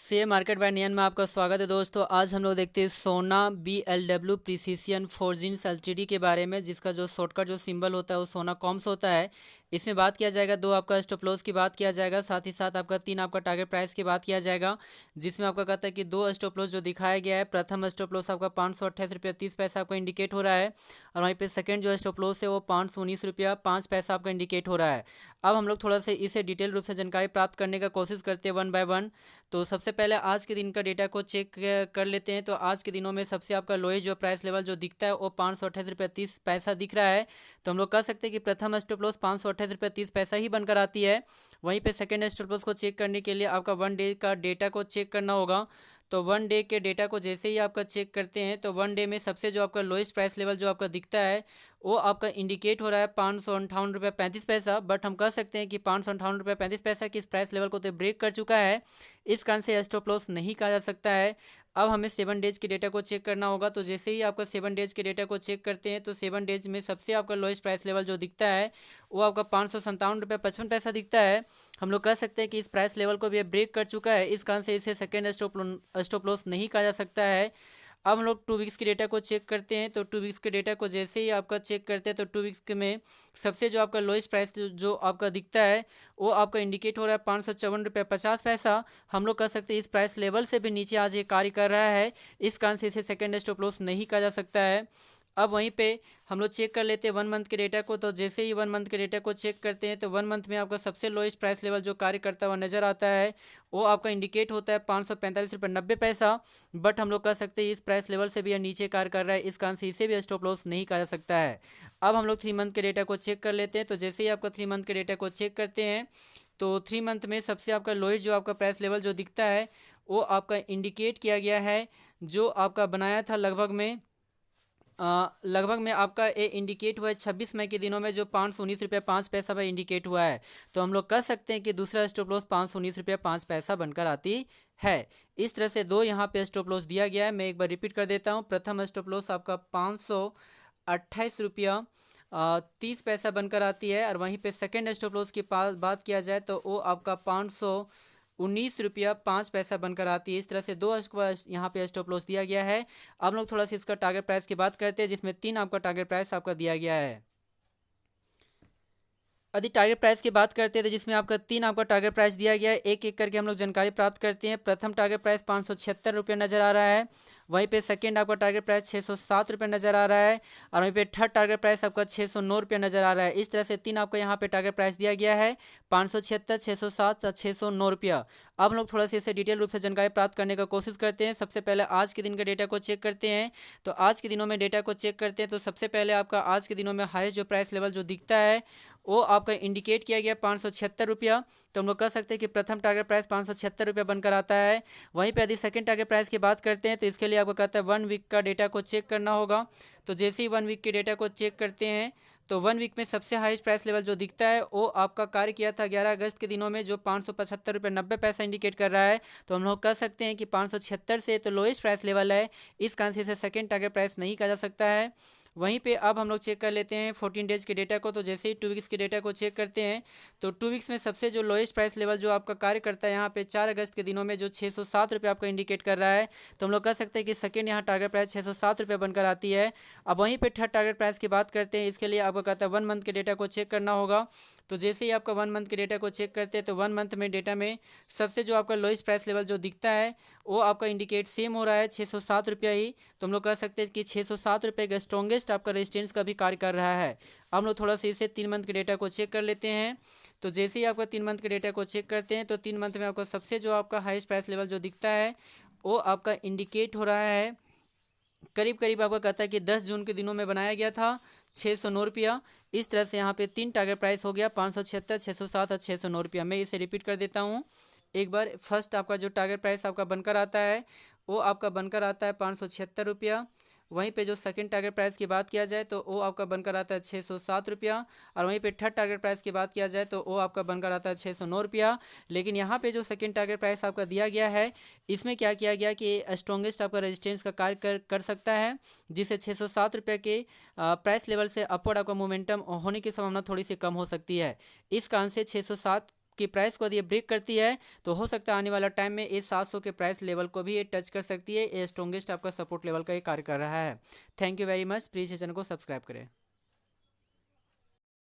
Share market bye नियन में आपका स्वागत है दोस्तों। आज हम लोग देखते हैं सोना BLW प्रिसिशन फोर्जिंग्स एलटीडी के बारे में, जिसका जो शॉर्टकट जो सिंबल होता है वो सोना कॉम्स होता है। इसमें बात किया जाएगा दो आपका स्टॉप लॉस की बात किया जाएगा, साथ ही साथ आपका तीन आपका टारगेट प्राइस की बात किया जाएगा। जिसमें आपका कहता है कि दो स्टॉप लॉस जो दिखाया गया है, प्रथम स्टॉप लॉस आपका 528 रुपया 30 पैसा आपका इंडिकेट हो रहा है, और वहीं पे सेकंड जो स्टॉप लॉस है वो 519 रुपया 5 पैसा आपका इंडिकेट हो रहा है। अब हम लोग थोड़ा सा इसे डिटेल रूप से जानकारी प्राप्त करने का कोशिश करते हैं वन बाय वन। तो सबसे पहले आज के दिन का डेटा को चेक कर लेते हैं। तो आज के दिनों में सबसे आपका लोएस्ट जो प्राइस लेवल जो दिखता है वो 528 रुपया 30 पैसा दिख रहा है। तो हम लोग कह सकते हैं कि प्रथम स्टॉप लॉस 528 रुपया 30 पैसा ही बनकर आती है। वहीं पे सेकेंड स्टॉप लॉस को चेक करने के लिए आपका वन डे का डेटा को चेक करना होगा। तो वन डे के डेटा को जैसे ही आपका चेक करते हैं तो वन डे में सबसे जो आपका लोएस्ट प्राइस लेवल जो आपका दिखता है वो आपका इंडिकेट हो रहा है 558 रुपया 35 पैसा। बट हम कह सकते हैं कि 558 रुपया 35 पैसा की इस प्राइस लेवल को तो ब्रेक कर चुका है, इस कारण से स्टॉप लॉस नहीं कहा जा सकता है। अब हमें 7 डेज के डेटा को चेक करना होगा। तो जैसे ही आपका 7 डेज के डेटा को चेक करते हैं तो 7 डेज में सबसे आपका लोएस्ट प्राइस लेवल जो दिखता है वो आपका 557 रुपया 55 पैसा दिखता है। हम लोग कह सकते हैं कि इस प्राइस लेवल को भी ब्रेक कर चुका है, इस कारण से इसे सेकेंड स्टॉप लॉस नहीं कहा जा सकता है। अब हम लोग 2 वीक्स के डेटा को चेक करते हैं। तो 2 वीक्स के डेटा को जैसे ही आपका चेक करते हैं तो 2 वीक्स में सबसे जो आपका लोएस्ट प्राइस जो आपका दिखता है वो आपका इंडिकेट हो रहा है 554 रुपया 50 पैसा। हम लोग कह सकते हैं इस प्राइस लेवल से भी नीचे आज ये कार्य कर रहा है, इस कारण से इसे सेकेंड स्टॉप लॉस नहीं कहा जा सकता है। अब वहीं पे हम लोग चेक कर लेते हैं 1 मंथ के डेटा को। तो जैसे ही 1 मंथ के डेटा को चेक करते हैं तो 1 मंथ में आपका सबसे लोएस्ट प्राइस लेवल जो कार्य करता हुआ नजर आता है वो आपका इंडिकेट होता है 545 रुपया 90 पैसा। बट हम लोग कह सकते हैं इस प्राइस लेवल से भी यह नीचे कार्य कर रहा है, इस कारण से इसे भी स्टॉप लॉस नहीं कहा जा सकता है। अब हम लोग 3 मंथ के डेटा को चेक कर लेते हैं। तो जैसे ही आपका 3 मंथ के डेटा को चेक करते हैं तो 3 मंथ में सबसे आपका लोएस्ट जो आपका प्राइस लेवल जो दिखता है वो आपका इंडिकेट किया गया है, जो आपका बनाया था लगभग में आपका ये इंडिकेट हुआ है 26 मई के दिनों में, जो 519 रुपया 5 पैसा पर इंडिकेट हुआ है। तो हम लोग कह सकते हैं कि दूसरा स्टॉप लॉस 519 रुपया 5 पैसा बनकर आती है। इस तरह से दो यहाँ पे स्टॉप लॉस दिया गया है। मैं एक बार रिपीट कर देता हूँ। प्रथम स्टॉप लॉस आपका 528 रुपया 30 पैसा बनकर आती है, और वहीं पे सेकेंड स्टॉप लॉस की बात किया जाए तो वो आपका 519 रुपया 5 पैसा बनकर आती है। इस तरह से दो यहाँ पे स्टॉप लॉस दिया गया है। अब हम लोग थोड़ा सा इसका टारगेट प्राइस की बात करते हैं, जिसमें तीन आपका टारगेट प्राइस आपका दिया गया है। यदि टारगेट प्राइस की बात करते हैं तो जिसमें आपका तीन आपका टारगेट प्राइस दिया गया है, एक एक करके हम लोग जानकारी प्राप्त करते हैं। प्रथम टारगेट प्राइस 576 रुपये नजर आ रहा है। वहीं पे सेकंड आपका टारगेट प्राइस 607 रुपये नजर आ रहा है, और वहीं पे थर्ड टारगेट प्राइस आपका 609 रुपये नजर आ रहा है। इस तरह से तीन आपका यहाँ पे टारगेट प्राइस दिया गया है, 576, 607 और 609 रुपया। अब हम लोग थोड़ा सा इसे डिटेल रूप से जानकारी प्राप्त करने का कोशिश करते हैं। सबसे पहले आज के दिन का डेटा को चेक करते हैं। तो आज के दिनों में डेटा को चेक करते हैं तो सबसे पहले आपका आज के दिनों में हाईएस्ट जो प्राइस लेवल जो दिखता है वो आपका इंडिकेट किया गया 576 रुपया। तो हम लोग कह सकते हैं कि प्रथम टारगेट प्राइस 576 रुपया बनकर आता है। वहीं पे यदि सेकंड टारगेट प्राइस की बात करते हैं तो इसके लिए आपको कहता है 1 वीक का डेटा को चेक करना होगा। तो जैसे ही 1 वीक के डेटा को चेक करते हैं तो 1 वीक में सबसे हाईएस्ट प्राइस लेवल जो दिखता है वो आपका कार्य किया था 11 अगस्त के दिनों में, जो 575 रुपया 90 पैसा इंडिकेट कर रहा है। तो हम लोग कह सकते हैं कि 576 से तो लोएस्ट प्राइस लेवल है, इस कारण से इसे सेकेंड टारगेट प्राइस नहीं कहा जा सकता है। वहीं पे अब हम लोग चेक कर लेते हैं 14 डेज के डेटा को। तो जैसे ही 2 वीक्स के डेटा को चेक करते हैं तो 2 वीक्स में सबसे जो लोएस्ट प्राइस लेवल जो आपका कार्य करता है यहाँ पे 4 अगस्त के दिनों में, जो 607 रुपये आपका इंडिकेट कर रहा है। तो हम लोग कह सकते हैं कि सेकेंड यहाँ टारगेट प्राइस 607 रुपये बनकर आती है। अब वहीं पे थर्ड टारगेट प्राइस की बात करते हैं। इसके लिए आपको कहता है 1 मंथ के डेटा को चेक करना होगा। तो जैसे ही आपका 1 मंथ के डेटा को चेक करते हैं तो 1 मंथ में डेटा में सबसे जो आपका लोएस्ट प्राइस लेवल जो दिखता है वो आपका इंडिकेट सेम हो रहा है 607 रुपया ही। तो हम लोग कह सकते हैं कि 607 रुपये का स्ट्रॉन्गेस्ट आपका रेजिस्टेंस का भी कार्य कर रहा है। अब हम लोग थोड़ा सा इसे 3 मंथ के डेटा को चेक कर लेते हैं। तो जैसे ही आपका 3 मंथ के डेटा को चेक करते हैं तो 3 मंथ में आपका सबसे जो आपका हाईएस्ट प्राइस लेवल जो दिखता है वो आपका इंडिकेट हो रहा है करीब करीब आपका कहता है कि 10 जून के दिनों में बनाया गया था 609 रुपया। इस तरह से यहाँ पे तीन टारगेट प्राइस हो गया 576, 607 और 609 रुपया। मैं इसे रिपीट कर देता हूँ एक बार। फर्स्ट आपका जो टारगेट प्राइस आपका बनकर आता है वो आपका बनकर आता है 576 रुपया। वहीं पे जो सेकंड टारगेट प्राइस की बात किया जाए तो वो आपका बनकर आता है 607 रुपया, और वहीं पे थर्ड टारगेट प्राइस की बात किया जाए तो वो आपका बनकर आता है 609 रुपया। लेकिन यहाँ पे जो सेकंड टारगेट प्राइस आपका दिया गया है इसमें क्या किया गया कि स्ट्रॉन्गेस्ट आपका रेजिस्टेंस का कार्य कर सकता है, जिससे 607 रुपये के प्राइस लेवल से अपवर्ड आपका मोमेंटम होने की संभावना थोड़ी सी कम हो सकती है। इस कारण से 607 की प्राइस को यदि ये ब्रेक करती है तो हो सकता है आने वाला टाइम में इस 700 के प्राइस लेवल को भी ये टच कर सकती है। ये स्ट्रॉन्गेस्ट आपका सपोर्ट लेवल का ये कार्य कर रहा है। Thank you very much. Please इस चैनल को सब्सक्राइब करें।